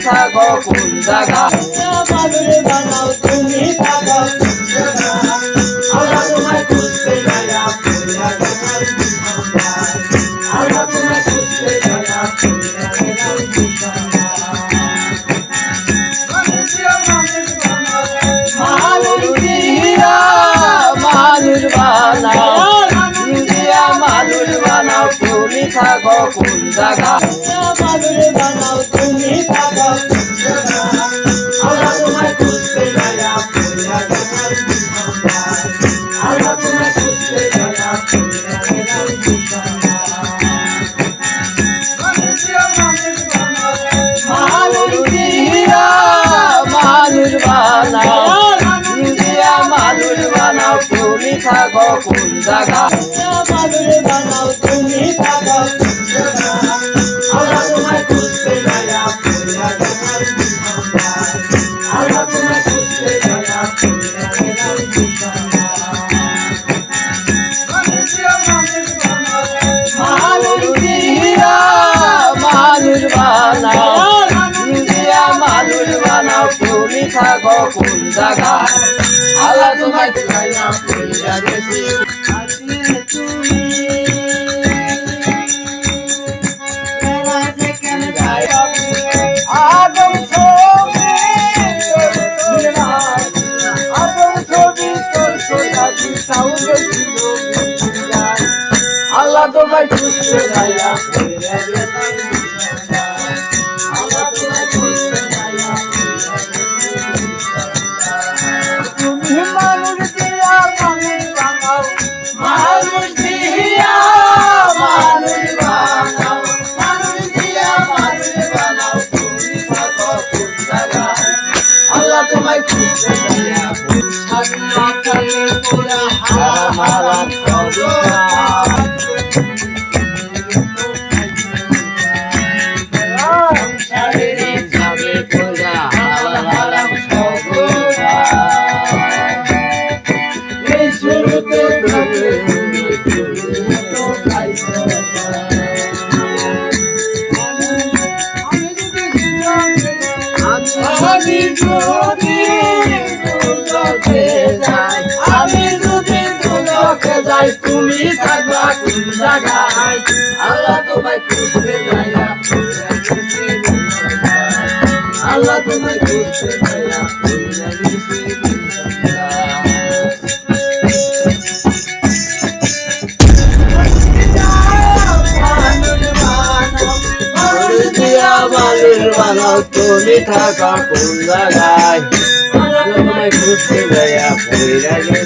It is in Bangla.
থাকো কোন জায়গায় মানুষ বানাও তুমি থাকো আমরা তোমায় খুঁজতে যাইয়া পড়িয়া গেলাম বিছানায়। আমরা তোমায় খুঁজতে যাইয়া পড়িয়া গেলাম বিছানায়। মানুষ দিয়া মানুষ বানাও দিয়া মানুষ বানাও তুমি থাকো কোন জায়গায় মানুষ বানাও তুমি থাকো আমরা তোমায় খুঁজতে যাইয়া পড়িয়া গেলাম বিছানায়। আমরা তোমায় খুঁজতে যাইয়া পড়িয়া গেলাম বিছানায়। মানুষ দিয়া মানুষ বানাও দিয়া মানুষ বানাও তুমি থাকো কোন জায়গায় মানুষ বানাও তুমি থাকো আমরা তোমায় খুঁজতে যাইয়া পড়িয়া গেলাম বিছানায়। আমরা তোমায় খুঁজতে যাইয়া পড়িয়া গেলাম বিছানায়। মানুষ দিয়া মানুষ বানাও দিয়া মানুষ বানাও তুমি থাকো কোন জায়গায় আল্লাহ তোমায় যাইয়া পড়িয়া গেছি আদম ছবি আদম ছবি তোর সোনালি সাউন্ড ছিল আল্লাহ তোমায় খুঁজতে যাইয়া পড়িয়া গেলাম বিছানায়। আল্লাহ তোমায় খুঁজতে যাইয়া পড়িয়া গেলাম বিছানায়। তুমি মানুষ দিয়া মানুষ বানাও মানুষ দিয়া মানুষ বানাও মানুষ দিয়া মানুষ বানাও তুমি থাকো কোন জায়গায় আল্লাহ তোমায় খুঁজতে যাইয়া ছাড়িয়ে পুরা হারাম আমি যদি দুলকে যাই তুমি থাকবা কোন জায়গায় আল্লাহ তোমায় খুঁজতে যাইয়া পড়িয়া গেছি বিছানায়। আল্লাহ তোমায় খুঁজতে যাইয়া পড়িয়া গেছি বিছানায়। মানুষ দিয়া মানুষ বানাও তুমি থাকা কোন জায়গায় আল্লাহ তোমায় খুঁজতে যাইয়া পড়িয়া গেছি